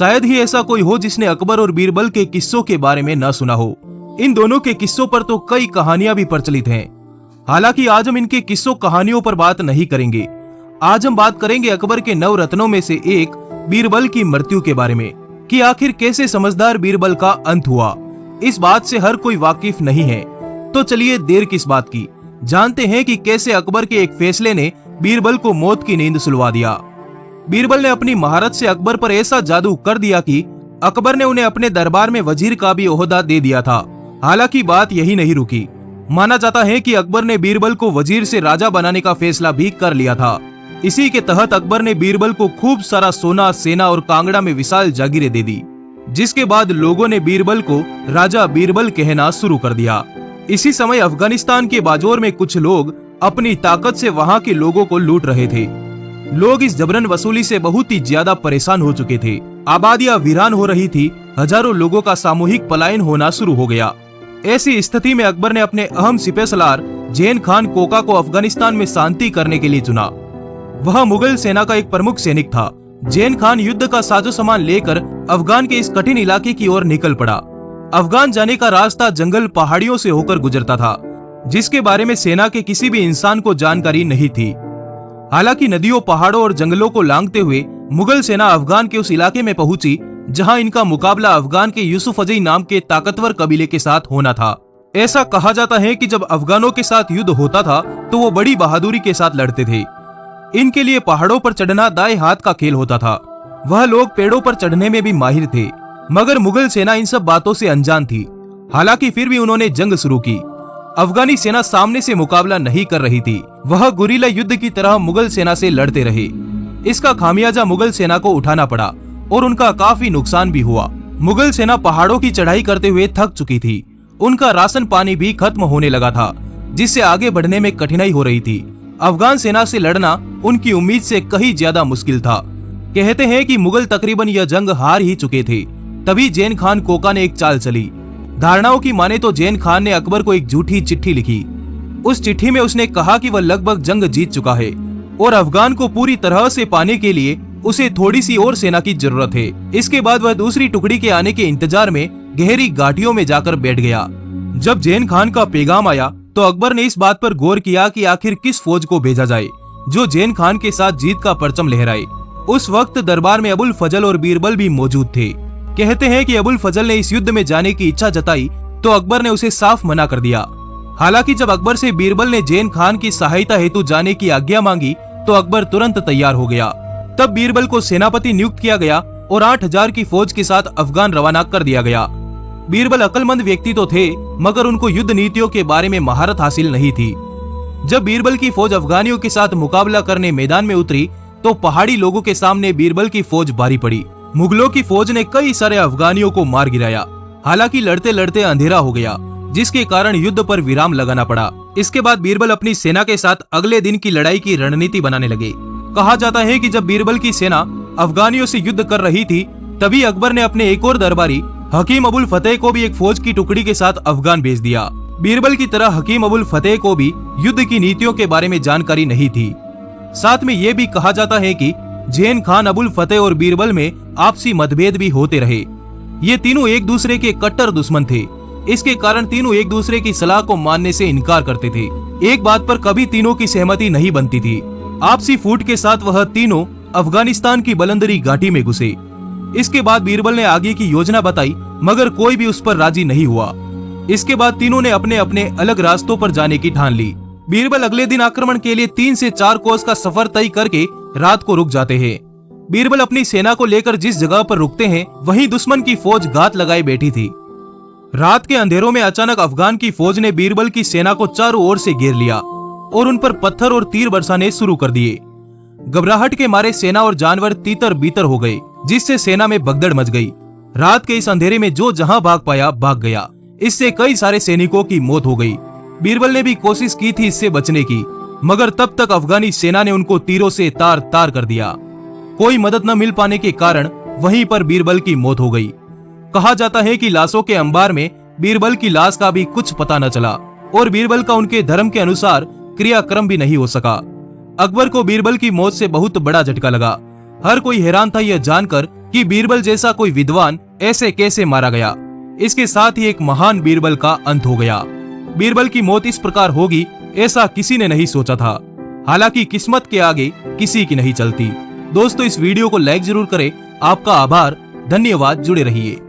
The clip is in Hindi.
शायद ही ऐसा कोई हो जिसने अकबर और बीरबल के किस्सों के बारे में न सुना हो। इन दोनों के किस्सों पर तो कई कहानियां भी प्रचलित हैं। हालांकि आज हम इनके किस्सों कहानियों पर बात नहीं करेंगे। आज हम बात करेंगे अकबर के 9 रत्नों में से एक बीरबल की मृत्यु के बारे में, कि आखिर कैसे समझदार बीरबल का अंत हुआ। इस बात से हर कोई वाकिफ नहीं है, तो चलिए देर किस बात की, जानते हैं कि कैसे अकबर के एक फैसले ने बीरबल को मौत की नींद सुलवा दिया। बीरबल ने अपनी महारत से अकबर पर ऐसा जादू कर दिया कि अकबर ने उन्हें अपने दरबार में वजीर का भी ओहदा दे दिया था। हालांकि बात यही नहीं रुकी। माना जाता है कि अकबर ने बीरबल को वजीर से राजा बनाने का फैसला भी कर लिया था। इसी के तहत अकबर ने बीरबल को खूब सारा सोना, सेना और कांगड़ा में विशाल जागीरें दे दी, जिसके बाद लोगों ने बीरबल को राजा बीरबल कहना शुरू कर दिया। इसी समय अफगानिस्तान के बाजोर में कुछ लोग अपनी ताकत से वहां के लोगों को लूट रहे थे। लोग इस जबरन वसूली से बहुत ही ज्यादा परेशान हो चुके थे। आबादियां वीरान हो रही थी। हजारों लोगों का सामूहिक पलायन होना शुरू हो गया। ऐसी स्थिति में अकबर ने अपने अहम सिपहसालार जैन खान कोका को अफगानिस्तान में शांति करने के लिए चुना। वह मुगल सेना का एक प्रमुख सैनिक था। जैन खान युद्ध का साजो सामान लेकर अफगान के इस कठिन इलाके की ओर निकल पड़ा। अफगान जाने का रास्ता जंगल पहाड़ियों से होकर गुजरता था, जिसके बारे में सेना के किसी भी इंसान को जानकारी नहीं थी। हालांकि नदियों, पहाड़ों और जंगलों को लांघते हुए मुगल सेना अफगान के उस इलाके में पहुंची जहां इनका मुकाबला अफगान के यूसुफ अजई नाम के ताकतवर कबीले के साथ होना था। ऐसा कहा जाता है कि जब अफगानों के साथ युद्ध होता था तो वो बड़ी बहादुरी के साथ लड़ते थे। इनके लिए पहाड़ों पर चढ़ना दाएं हाथ का खेल होता था। वह लोग पेड़ों पर चढ़ने में भी माहिर थे, मगर मुगल सेना इन सब बातों से अनजान थी। हालांकि फिर भी उन्होंने जंग शुरू की। अफगानी सेना सामने से मुकाबला नहीं कर रही थी। वह गुरीला युद्ध की तरह मुगल सेना से लड़ते रहे। इसका खामियाजा मुगल सेना को उठाना पड़ा और उनका काफी नुकसान भी हुआ। मुगल सेना पहाड़ों की चढ़ाई करते हुए थक चुकी थी। उनका राशन पानी भी खत्म होने लगा था, जिससे आगे बढ़ने में कठिनाई हो रही थी। अफगान सेना से लड़ना उनकी उम्मीद से कहीं ज्यादा मुश्किल था। कहते हैं कि मुगल तकरीबन यह जंग हार ही चुके थे। तभी जैन खान कोका ने एक चाल चली। धारणाओं की माने तो जैन खान ने अकबर को एक झूठी चिट्ठी लिखी। उस चिट्ठी में उसने कहा कि वह लगभग जंग जीत चुका है और अफगान को पूरी तरह से पाने के लिए उसे थोड़ी सी और सेना की जरूरत है। इसके बाद वह दूसरी टुकड़ी के आने के इंतजार में गहरी घाटियों में जाकर बैठ गया। जब जैन खान का पैगाम आया तो अकबर ने इस बात पर गौर किया कि आखिर किस फौज को भेजा जाए जो जैन खान के साथ जीत का परचम लहराए। उस वक्त दरबार में अबुल फजल और बीरबल भी मौजूद थे। कहते हैं कि अबुल फजल ने इस युद्ध में जाने की इच्छा जताई तो अकबर ने उसे साफ मना कर दिया। हालांकि जब अकबर से बीरबल ने जैन खान की सहायता हेतु जाने की आज्ञा मांगी तो अकबर तुरंत तैयार हो गया। तब बीरबल को सेनापति नियुक्त किया गया और 8000 की फौज के साथ अफगान रवाना कर दिया गया। बीरबल अक्लमंद व्यक्ति तो थे, मगर उनको युद्ध नीतियों के बारे में महारत हासिल नहीं थी। जब बीरबल की फौज अफगानियों के साथ मुकाबला करने मैदान में उतरी तो पहाड़ी लोगों के सामने बीरबल की फौज भारी पड़ी। मुगलों की फौज ने कई सारे अफगानियों को मार गिराया। हालांकि लड़ते लड़ते अंधेरा हो गया, जिसके कारण युद्ध पर विराम लगाना पड़ा। इसके बाद बीरबल अपनी सेना के साथ अगले दिन की लड़ाई की रणनीति बनाने लगे। कहा जाता है कि जब बीरबल की सेना अफगानियों से युद्ध कर रही थी तभी अकबर ने अपने एक और दरबारी हकीम अबुल फतेह को भी एक फौज की टुकड़ी के साथ अफगान भेज दिया। बीरबल की तरह हकीम अबुल फतेह को भी युद्ध की नीतियों के बारे में जानकारी नहीं थी। साथ में ये भी कहा जाता है कि जैन खान, अबुल फतेह और बीरबल में आपसी मतभेद भी होते रहे। ये तीनों एक दूसरे के कट्टर दुश्मन थे। इसके कारण तीनों एक दूसरे की सलाह को मानने से इनकार करते थे। एक बात पर कभी तीनों की सहमति नहीं बनती थी। आपसी फूट के साथ वह तीनों अफगानिस्तान की बलंदरी घाटी में घुसे। इसके बाद बीरबल ने आगे की योजना बताई, मगर कोई भी उस पर राजी नहीं हुआ। इसके बाद तीनों ने अपने अपने अलग रास्तों पर जाने की ठान ली। बीरबल अगले दिन आक्रमण के लिए 3 से 4 कोस का सफर तय करके रात को रुक जाते हैं। बीरबल अपनी सेना को लेकर जिस जगह पर रुकते हैं वहीं दुश्मन की फौज घात लगाए बैठी थी। रात के अंधेरों में अचानक अफगान की फौज ने बीरबल की सेना को चारों ओर से घेर लिया और उन पर पत्थर और तीर बरसाने शुरू कर दिए। घबराहट के मारे सेना और जानवर तीतर बीतर हो गए, जिससे सेना में भगदड़ मच गई। रात के इस अंधेरे में जो जहां भाग पाया भाग गया। इससे कई सारे सैनिकों की मौत हो गई। बीरबल ने भी कोशिश की थी इससे बचने की, मगर तब तक अफगानी सेना ने उनको तीरों से तार तार कर दिया। कोई मदद न मिल पाने के कारण वहीं पर बीरबल की मौत हो गई। कहा जाता है कि लाशों के अंबार में बीरबल की लाश का भी कुछ पता न चला और बीरबल का उनके धर्म के अनुसार क्रियाक्रम भी नहीं हो सका। अकबर को बीरबल की मौत से बहुत बड़ा झटका लगा। हर कोई हैरान था यह जानकर कि बीरबल जैसा कोई विद्वान ऐसे कैसे मारा गया। इसके साथ ही एक महान बीरबल का अंत हो गया। बीरबल की मौत इस प्रकार होगी ऐसा किसी ने नहीं सोचा था। हालांकि किस्मत के आगे किसी की नहीं चलती। दोस्तों, इस वीडियो को लाइक जरूर करें। आपका आभार, धन्यवाद, जुड़े रहिए।